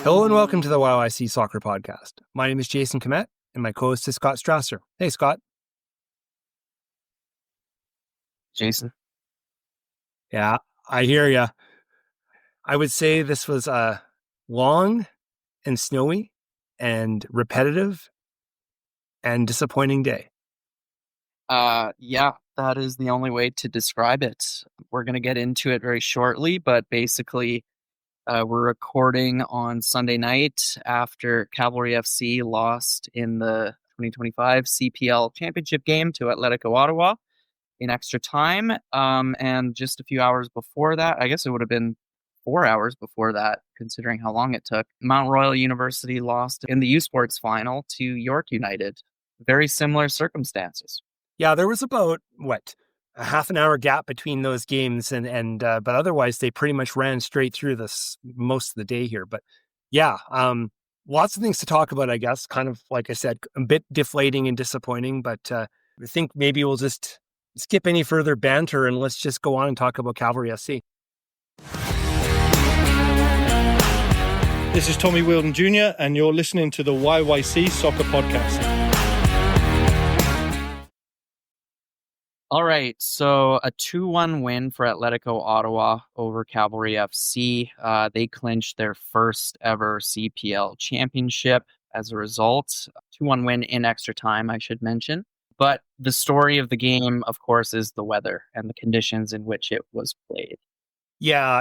Hello and welcome to the YYC Soccer Podcast. My name is Jason Komet and my co-host is Scott Strasser. Hey, Scott. Jason. Yeah, I hear you. I would say this was a long and snowy and repetitive and disappointing day. Yeah, that is the only way to describe it. We're going to get into it very shortly, but basically, we're recording on Sunday night after Cavalry FC lost in the 2025 CPL Championship game to Atletico Ottawa in extra time. And just a few hours before that, I guess it would have been 4 hours before that, considering how long it took, Mount Royal University lost in the U Sports final to York United. Very similar circumstances. Yeah, there was about, a half an hour gap between those games, but otherwise they pretty much ran straight through this most of the day here. But yeah, lots of things to talk about, I guess. Kind of, like I said, a bit deflating and disappointing, but I think maybe we'll just skip any further banter and let's just go on and talk about Cavalry FC. This is Tommy Wheeldon Jr. and you're listening to the YYC Soccer Podcast. All right, so a 2-1 win for Atletico Ottawa over Cavalry FC. They clinched their first ever CPL championship as a result. 2-1 win in extra time, I should mention. But the story of the game, of course, is the weather and the conditions in which it was played. Yeah,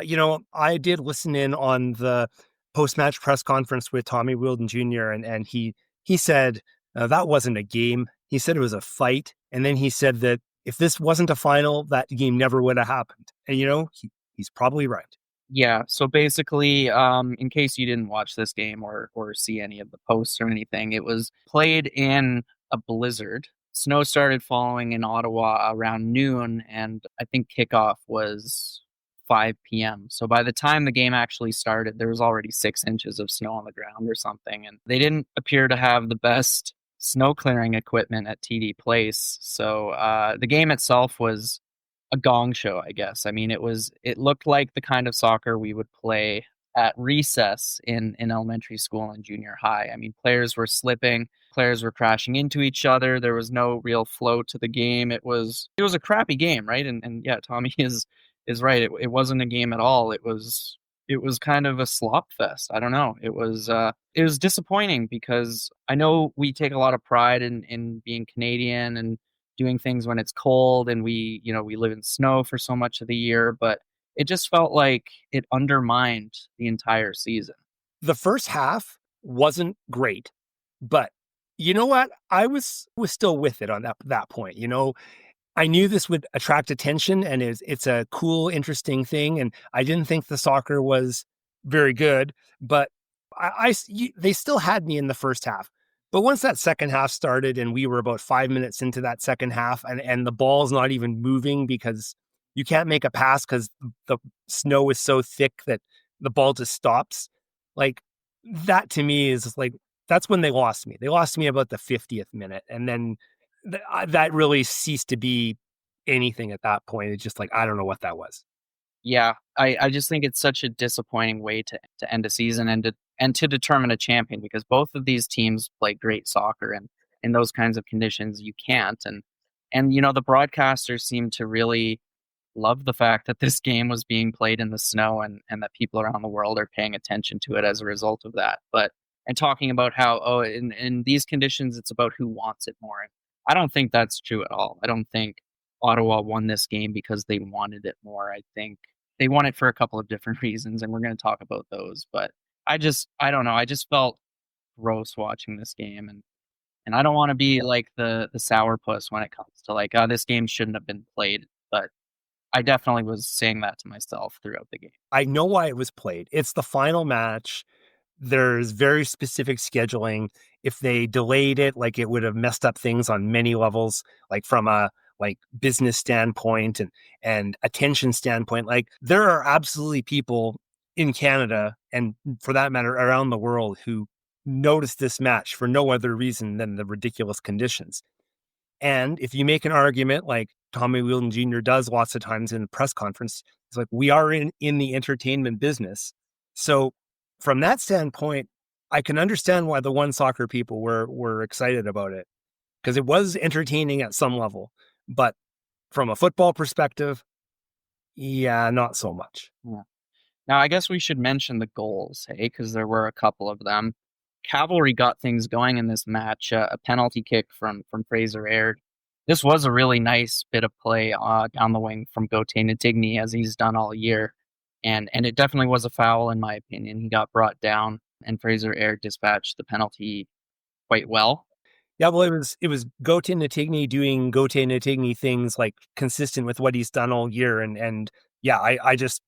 I did listen in on the post-match press conference with Tommy Wheeldon Jr. and he said that wasn't a game. He said it was a fight. And then he said that if this wasn't a final, that game never would have happened. And, he's probably right. Yeah, so basically, in case you didn't watch this game or see any of the posts or anything, it was played in a blizzard. Snow started falling in Ottawa around noon, and I think kickoff was 5 p.m. So by the time the game actually started, there was already 6 inches of snow on the ground or something, and they didn't appear to have the best snow clearing equipment at TD Place. So the game itself was a gong show, I guess. I mean, it looked like the kind of soccer we would play at recess in elementary school and junior high. I mean, players were slipping, players were crashing into each other. There was no real flow to the game. It was a crappy game, right? And yeah, Tommy is right. It wasn't a game at all. It was kind of a slop fest. I don't know. It was disappointing because I know we take a lot of pride in being Canadian and doing things when it's cold, and we live in snow for so much of the year, but it just felt like it undermined the entire season. The first half wasn't great, but you know what? I was still with it on that point. I knew this would attract attention, and it's a cool, interesting thing. And I didn't think the soccer was very good, but they still had me in the first half. But once that second half started, and we were about 5 minutes into that second half, and the ball's not even moving because you can't make a pass because the snow is so thick that the ball just stops. Like, that to me is like, that's when they lost me. They lost me about the 50th minute, and then that really ceased to be anything at that point. It's just like, I don't know what that was. Yeah, I just think it's such a disappointing way to end a season and to determine a champion, because both of these teams play great soccer, and in those kinds of conditions you can't. And the broadcasters seem to really love the fact that this game was being played in the snow, and that people around the world are paying attention to it as a result of that. And talking about how, in these conditions, it's about who wants it more. I don't think that's true at all. I don't think Ottawa won this game because they wanted it more. I think they won it for a couple of different reasons, and we're going to talk about those. But I don't know. I just felt gross watching this game, and I don't want to be like the sourpuss when it comes to like, this game shouldn't have been played. But I definitely was saying that to myself throughout the game. I know why it was played. It's the final match. There's very specific scheduling. If they delayed it, like, it would have messed up things on many levels, like from a business standpoint and attention standpoint. Like, there are absolutely people in Canada, and for that matter around the world, who noticed this match for no other reason than the ridiculous conditions. And if you make an argument like Tommy Wheeldon Jr. does lots of times in the press conference, it's like, we are in the entertainment business. So from that standpoint, I can understand why the One Soccer people were excited about it, because it was entertaining at some level. But from a football perspective, yeah, not so much. Yeah. Now, I guess we should mention the goals, hey, because there were a couple of them. Cavalry got things going in this match. A penalty kick from Fraser Aird. This was a really nice bit of play down the wing from Gauthier Natigny, as he's done all year. And it definitely was a foul, in my opinion. He got brought down, and Fraser Aird dispatched the penalty quite well. Yeah, well, it was Gauthier Natigny doing Gauthier Natigny things, like consistent with what he's done all year. And yeah, I just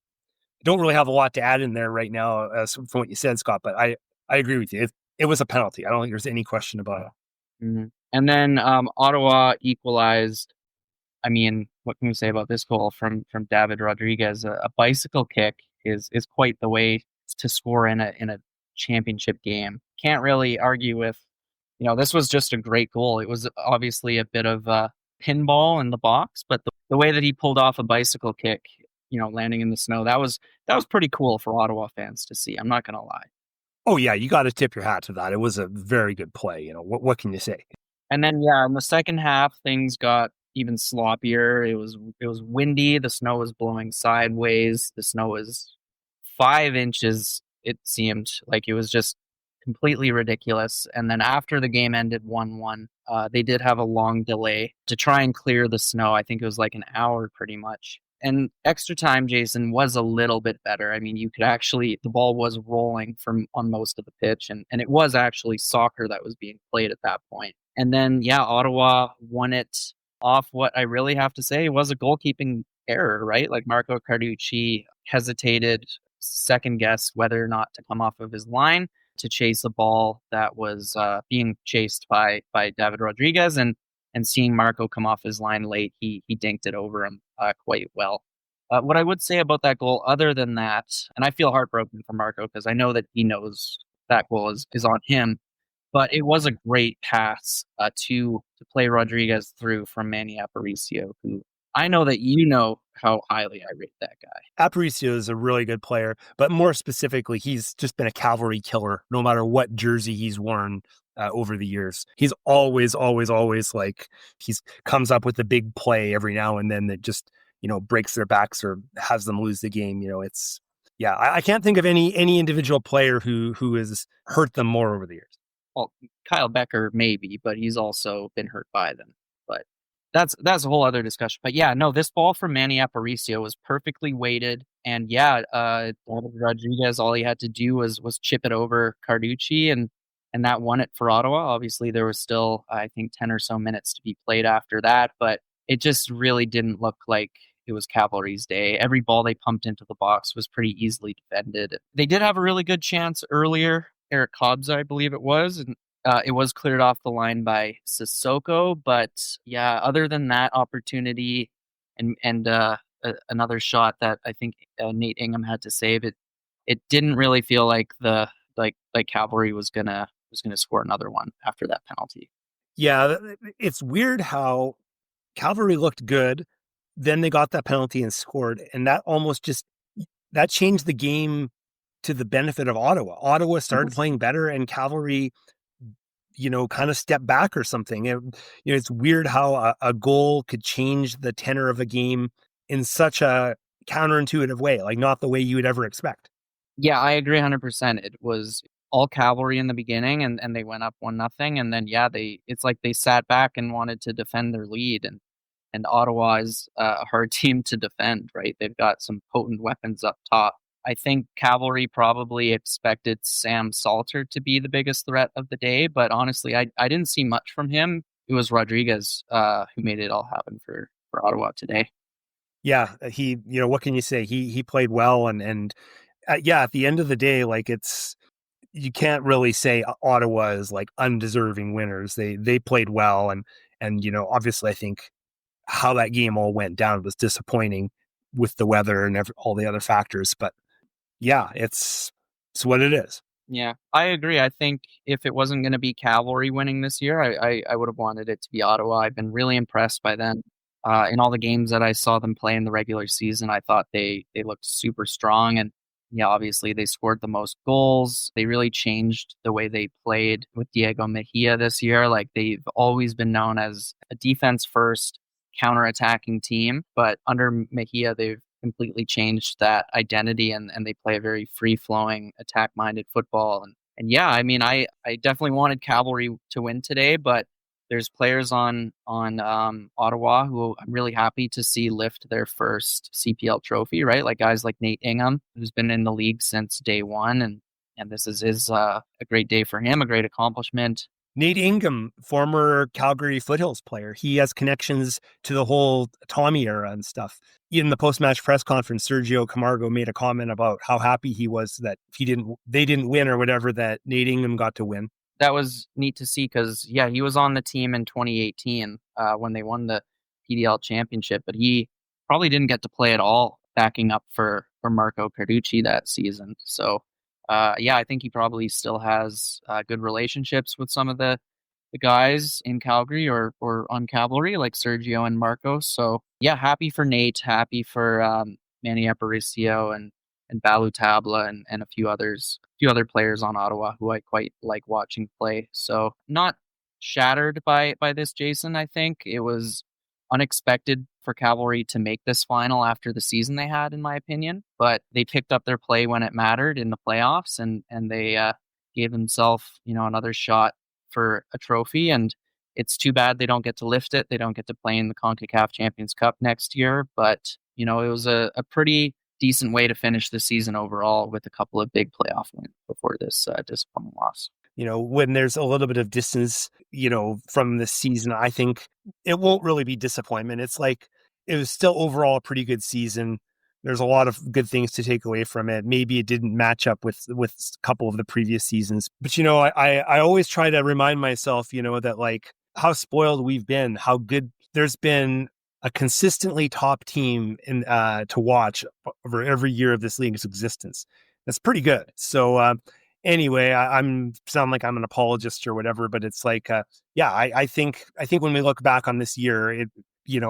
don't really have a lot to add in there right now from what you said, Scott, but I agree with you. It was a penalty. I don't think there's any question about it. Mm-hmm. And then Ottawa equalized. I mean, what can we say about this goal from David Rodriguez? A bicycle kick is quite the way to score in a championship game. Can't really argue with, this was just a great goal. It was obviously a bit of a pinball in the box, but the way that he pulled off a bicycle kick, landing in the snow, that was pretty cool for Ottawa fans to see. I'm not going to lie. Oh yeah, you got to tip your hat to that. It was a very good play. What can you say? And then in the second half, things got even sloppier. It was windy. The snow was blowing sideways. The snow was 5 inches. It seemed like it was just completely ridiculous. And then after the game ended 1-1, they did have a long delay to try and clear the snow. I think it was like an hour pretty much. And extra time, Jason, was a little bit better. I mean, you could actually, the ball was rolling on most of the pitch, and it was actually soccer that was being played at that point. And then, Ottawa won it off what I really have to say was a goalkeeping error, right? Like Marco Carducci hesitated, second guess whether or not to come off of his line to chase a ball that was being chased by David Rodriguez, and seeing Marco come off his line late, he dinked it over him quite well. What I would say about that goal, other than that, and I feel heartbroken for Marco because I know that he knows that goal is on him, but it was a great pass to play Rodriguez through from Manny Aparicio, who I know that you know how highly I rate that guy. Aparicio is a really good player, but more specifically, he's just been a Cavalry killer no matter what jersey he's worn over the years. He's always like, he's comes up with a big play every now and then that just, breaks their backs or has them lose the game. I can't think of any individual player who has hurt them more over the years. Well, Kyle Becker maybe, but he's also been hurt by them. But that's a whole other discussion. But this ball from Manny Aparicio was perfectly weighted, and David Rodriguez, all he had to do was chip it over Carducci, and that won it for Ottawa. Obviously, there was still, I think, 10 or so minutes to be played after that, but it just really didn't look like it was Cavalry's day. Every ball they pumped into the box was pretty easily defended. They did have a really good chance earlier. Eric Hobbs, I believe it was, and it was cleared off the line by Sissoko. But other than that opportunity and another shot that I think Nate Ingham had to save, it didn't really feel like Cavalry was gonna score another one after that penalty. Yeah, it's weird how Cavalry looked good, then they got that penalty and scored, and that almost that changed the game to the benefit of Ottawa. Ottawa started playing better, and Cavalry, kind of stepped back or something. It's weird how a goal could change the tenor of a game in such a counterintuitive way, like not the way you would ever expect. Yeah, I agree 100%. It was all Cavalry in the beginning, and they went up 1-0, and then it's like they sat back and wanted to defend their lead, and Ottawa is a hard team to defend, right? They've got some potent weapons up top. I think Cavalry probably expected Sam Salter to be the biggest threat of the day, but honestly, I didn't see much from him. It was Rodriguez who made it all happen for Ottawa today. Yeah, he, what can you say? He played well, and at the end of the day, like, you can't really say Ottawa is like undeserving winners. They played well, and obviously, I think how that game all went down was disappointing with the weather and all the other factors, but it's what it is. Yeah, I agree. I think if it wasn't going to be Cavalry winning this year, I would have wanted it to be Ottawa. I've been really impressed by them. In all the games that I saw them play in the regular season, I thought they looked super strong. And yeah, obviously they scored the most goals. They really changed the way they played with Diego Mejia this year. Like, they've always been known as a defense first, counter-attacking team, but under Mejia, they've completely changed that identity, and they play a very free-flowing, attack-minded football. And yeah, I mean, I definitely wanted Cavalry to win today, but there's players on Ottawa who I'm really happy to see lift their first CPL trophy, right? Like guys like Nate Ingham, who's been in the league since day one, and this is his a great day for him, a great accomplishment. Nate Ingham, former Calgary Foothills player. He has connections to the whole Tommy era and stuff. In the post-match press conference, Sergio Camargo made a comment about how happy he was that they didn't win or whatever, that Nate Ingham got to win. That was neat to see because, yeah, he was on the team in 2018 when they won the PDL championship, but he probably didn't get to play at all backing up for Marco Carducci that season. So, yeah, I think he probably still has good relationships with some of the guys in Calgary or on Cavalry, like Sergio and Marco. So, yeah, happy for Nate, happy for Manny Aparicio and Balu Tabla and a few other players on Ottawa who I quite like watching play. So not shattered by this, Jason. I think it was unexpected for Cavalry to make this final after the season they had, in my opinion. But they picked up their play when it mattered in the playoffs, and they gave themselves another shot for a trophy. And it's too bad they don't get to lift it. They don't get to play in the CONCACAF Champions Cup next year. But it was a pretty decent way to finish the season overall with a couple of big playoff wins before this disappointing loss. When there's a little bit of distance, from this season, I think it won't really be disappointment. It's like, it was still overall a pretty good season. There's a lot of good things to take away from it. Maybe it didn't match up with a couple of the previous seasons, but I always try to remind myself, that like how spoiled we've been, how good there's been a consistently top team to watch over every year of this league's existence. That's pretty good. So anyway, I'm sound like I'm an apologist or whatever, but it's like, I think when we look back on this year, it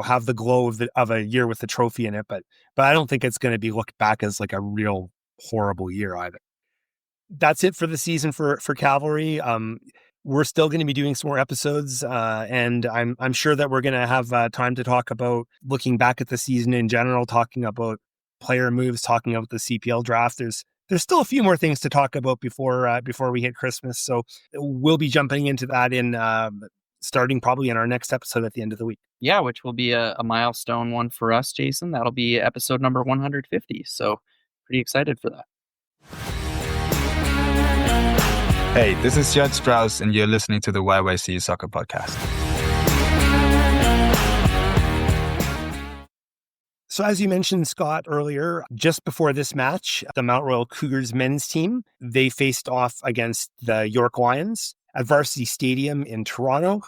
have the glow of a year with the trophy in it, but I don't think it's going to be looked back as like a real horrible year either. That's it for the season for Cavalry. We're still going to be doing some more episodes, and I'm sure that we're going to have time to talk about looking back at the season in general, talking about player moves, talking about the CPL draft. There's still a few more things to talk about before we hit Christmas, so we'll be jumping into that in starting probably in our next episode at the end of the week. Yeah, which will be a milestone one for us, Jason. That'll be episode number 150. So pretty excited for that. Hey, this is Judd Strauss, and you're listening to the YYC Soccer Podcast. So as you mentioned, Scott, earlier, just before this match, the Mount Royal Cougars men's team, they faced off against the York Lions at Varsity Stadium in Toronto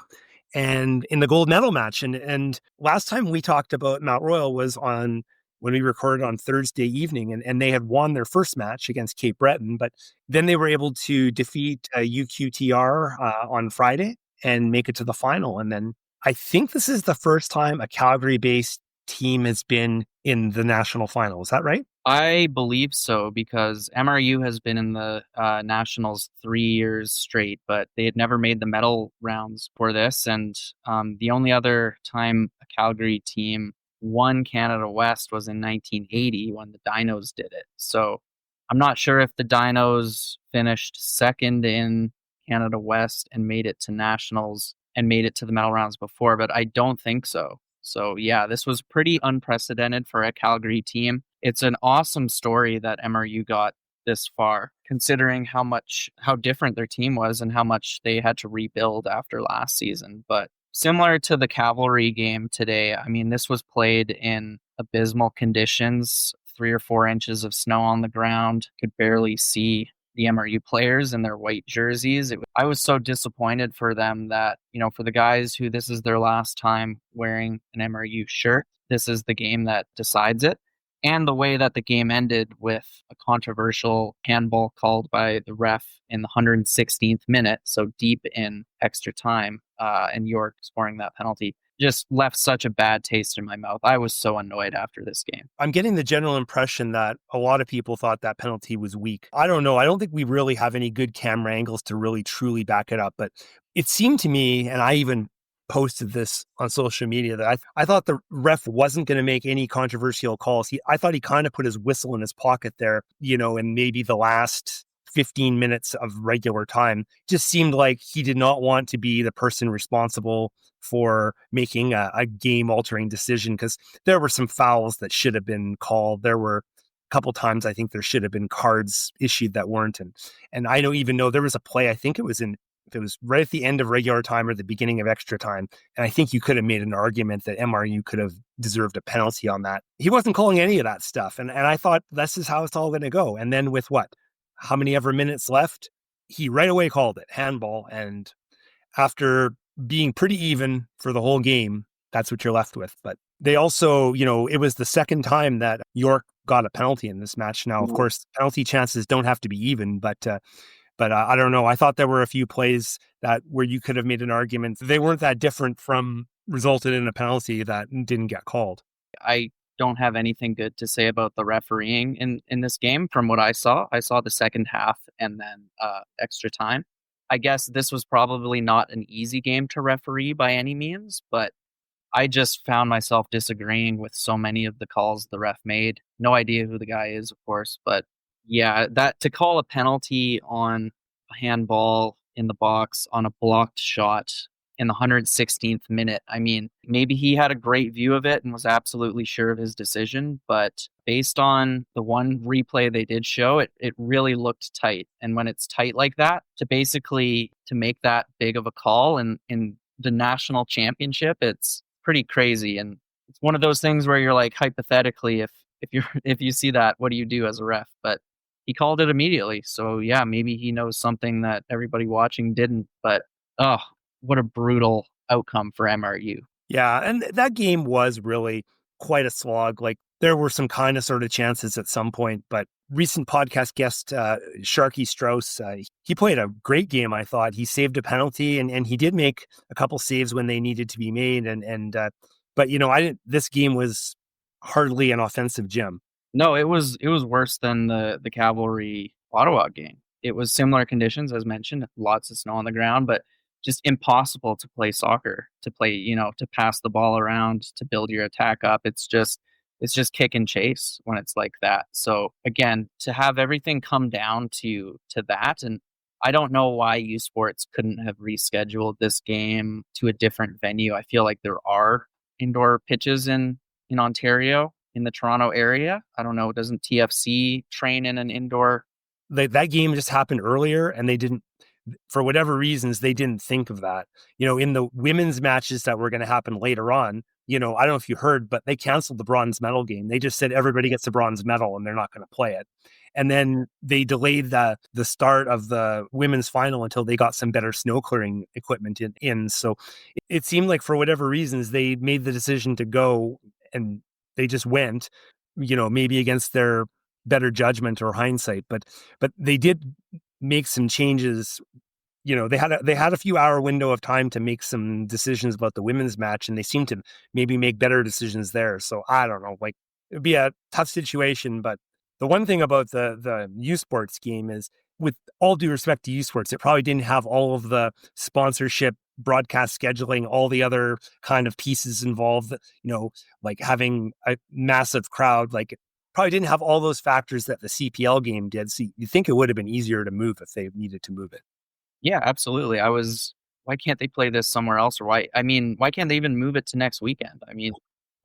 and in the gold medal match. And last time we talked about Mount Royal was when we recorded on Thursday evening, and they had won their first match against Cape Breton, but then they were able to defeat UQTR on Friday and make it to the final. And then I think this is the first time a Calgary-based team has been in the national final. Is that right? I believe so, because MRU has been in the nationals 3 years straight, but they had never made the medal rounds for this. And the only other time a Calgary team won Canada West was in 1980 when the Dinos did it. So I'm not sure if the Dinos finished second in Canada West and made it to nationals and made it to the medal rounds before, but I don't think so. So yeah, this was pretty unprecedented for a Calgary team. It's an awesome story that MRU got this far, considering how different their team was and how much they had to rebuild after last season. But similar to the Cavalry game today, I mean, this was played in abysmal conditions, 3 or 4 inches of snow on the ground. Could barely see the MRU players in their white jerseys. I was so disappointed for them that, for the guys who this is their last time wearing an MRU shirt, this is the game that decides it. And the way that the game ended with a controversial handball called by the ref in the 116th minute, so deep in extra time, and York scoring that penalty just left such a bad taste in my mouth. I was so annoyed after this game. I'm getting the general impression that a lot of people thought that penalty was weak. I don't know. I don't think we really have any good camera angles to really truly back it up. But it seemed to me, and I even posted this on social media, that I thought the ref wasn't going to make any controversial calls. I thought he kind of put his whistle in his pocket there, in maybe the last 15 minutes of regular time. Just seemed like he did not want to be the person responsible for making a game-altering decision, because there were some fouls that should have been called. There were a couple times I think there should have been cards issued that weren't. And I don't even know, there was a play, I think it was right at the end of regular time or the beginning of extra time. And I think you could have made an argument that MRU could have deserved a penalty on that. He wasn't calling any of that stuff. And I thought, this is how it's all going to go. And then with how many ever minutes left, he right away called it handball. And after being pretty even for the whole game, that's what you're left with. But they also, it was the second time that York got a penalty in this match. Now, of course, penalty chances don't have to be even, but I don't know. I thought there were a few plays where you could have made an argument. They weren't that different from resulted in a penalty that didn't get called. I don't have anything good to say about the refereeing in this game. From what I saw the second half and then extra time. I guess this was probably not an easy game to referee by any means, but I just found myself disagreeing with so many of the calls the ref made. No idea who the guy is, of course, but yeah, that to call a penalty on a handball in the box on a blocked shot in the 116th minute. I mean, maybe he had a great view of it and was absolutely sure of his decision, but based on the one replay they did show, it really looked tight. And when it's tight like that, to make that big of a call in the national championship, it's pretty crazy. And it's one of those things where you're like, hypothetically, if you see that, what do you do as a ref? But he called it immediately. So yeah, maybe he knows something that everybody watching didn't, but what a brutal outcome for MRU. Yeah, and that game was really quite a slog. Like, there were some kind of sort of chances at some point, but recent podcast guest Sharky Strauss, he played a great game, I thought. He saved a penalty, and he did make a couple saves when they needed to be made. But this game was hardly an offensive gem. No, it was worse than the Cavalry Ottawa game. It was similar conditions, as mentioned, lots of snow on the ground, but just impossible to play soccer, to play, to pass the ball around, to build your attack up. It's just kick and chase when it's like that. So again, to have everything come down to that, and I don't know why U Sports couldn't have rescheduled this game to a different venue. I feel like there are indoor pitches in Ontario, in the Toronto area. I don't know, doesn't TFC train in an indoor? That game just happened earlier, and they didn't, for whatever reasons, they didn't think of that. In the women's matches that were going to happen later on, I don't know if you heard, but they canceled the bronze medal game. They just said everybody gets a bronze medal and they're not going to play it. And then they delayed the start of the women's final until they got some better snow clearing equipment in. So it seemed like, for whatever reasons, they made the decision to go, and they just went, maybe against their better judgment or hindsight. But they did make some changes. They had a few hour window of time to make some decisions about the women's match, and they seemed to maybe make better decisions there. So I don't know, like, it'd be a tough situation. But the one thing about the U Sports game is, with all due respect to U Sports, it probably didn't have all of the sponsorship, broadcast scheduling, all the other kind of pieces involved, like having a massive crowd, like, probably didn't have all those factors that the CPL game did. So you think it would have been easier to move if they needed to move it. Yeah, absolutely. Why can't they play this somewhere else? Or why can't they even move it to next weekend? I mean,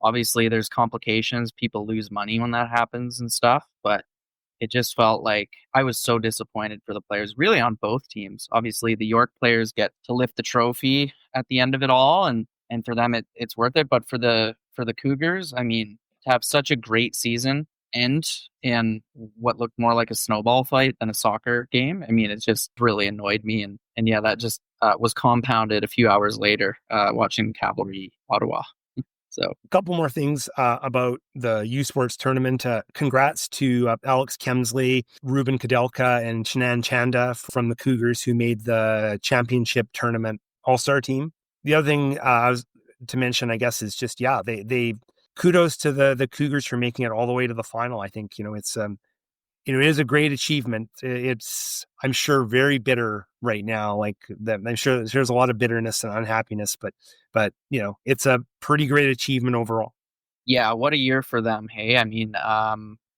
obviously there's complications. People lose money when that happens and stuff, but it just felt like I was so disappointed for the players, really on both teams. Obviously the York players get to lift the trophy at the end of it all, and for them it's worth it. But for the Cougars, I mean, to have such a great season end in what looked more like a snowball fight than a soccer game, I mean, it just really annoyed me. And yeah, that just was compounded a few hours later watching Cavalry Ottawa. So a couple more things about the U Sports tournament. Congrats to Alex Kemsley, Ruben Kadelka, and Shanann Chanda from the Cougars, who made the championship tournament all-star team. The other thing I was to mention, I guess, is just, they kudos to the Cougars for making it all the way to the final. I think, it's, it is a great achievement. It's, I'm sure, very bitter right now. Like that, I'm sure there's a lot of bitterness and unhappiness, but it's a pretty great achievement overall. Yeah, what a year for them. Hey, I mean,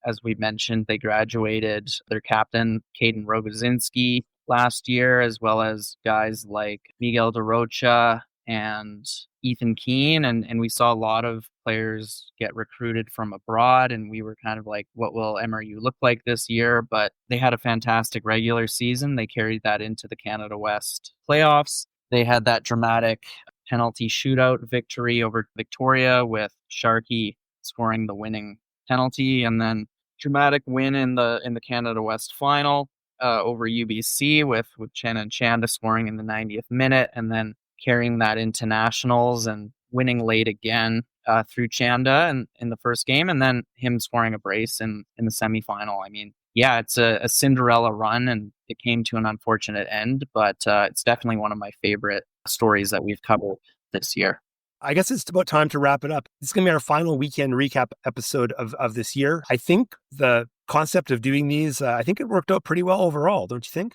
as we mentioned, they graduated their captain, Caden Rogozinski, last year, as well as guys like Miguel De Rocha and Ethan Keane. And we saw a lot of players get recruited from abroad. And we were kind of like, what will MRU look like this year? But they had a fantastic regular season. They carried that into the Canada West playoffs. They had that dramatic penalty shootout victory over Victoria with Sharkey scoring the winning penalty, and then dramatic win in the Canada West final over UBC with Chen and Chanda scoring in the 90th minute, and then carrying that into nationals and winning late again through Chanda in the first game, and then him scoring a brace in the semifinal. I mean, yeah, it's a Cinderella run, and it came to an unfortunate end, but it's definitely one of my favorite stories that we've covered this year. I guess it's about time to wrap it up. It's going to be our final weekend recap episode of this year. I think the concept of doing these, I think it worked out pretty well overall, don't you think?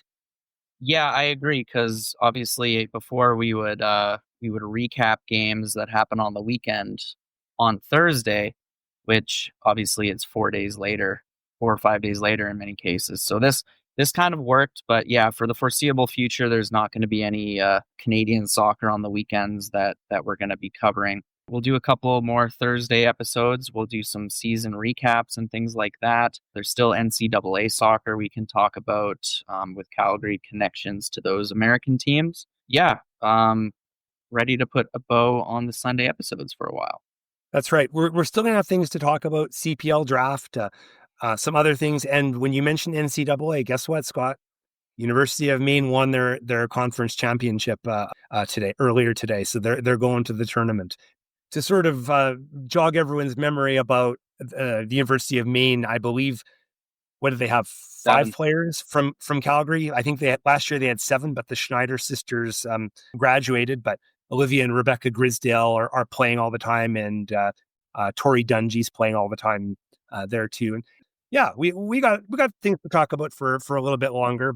Yeah, I agree, because obviously before we would recap games that happen on the weekend on Thursday, which obviously it's 4 days later, 4 or 5 days later in many cases. So this kind of worked, but yeah, for the foreseeable future, there's not going to be any Canadian soccer on the weekends that we're going to be covering. We'll do a couple more Thursday episodes. We'll do some season recaps and things like that. There's still NCAA soccer we can talk about with Calgary connections to those American teams. Yeah, ready to put a bow on the Sunday episodes for a while. That's right. We're still going to have things to talk about, CPL draft, some other things. And when you mentioned NCAA, guess what, Scott? University of Maine won their conference championship earlier today. So they're going to the tournament. To sort of jog everyone's memory about the University of Maine, I believe, what did they have? 5 players from Calgary. I think last year they had 7, but the Schneider sisters graduated. But Olivia and Rebecca Grisdale are playing all the time, and Tori Dungy's playing all the time there too. And yeah, we got things to talk about for a little bit longer.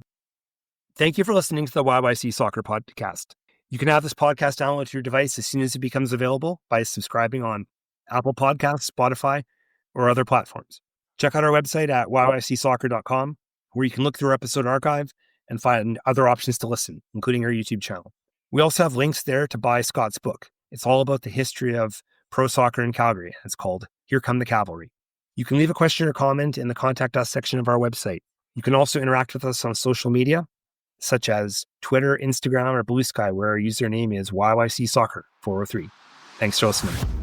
Thank you for listening to the YYC Soccer Podcast. You can have this podcast downloaded to your device as soon as it becomes available by subscribing on Apple Podcasts, Spotify, or other platforms. Check out our website at yycsoccer.com, where you can look through our episode archive and find other options to listen, including our YouTube channel. We also have links there to buy Scott's book. It's all about the history of pro soccer in Calgary. It's called Here Come the Cavalry. You can leave a question or comment in the Contact Us section of our website. You can also interact with us on social media, such as Twitter, Instagram, or Blue Sky, where our username is YYC Soccer 403. Thanks for listening.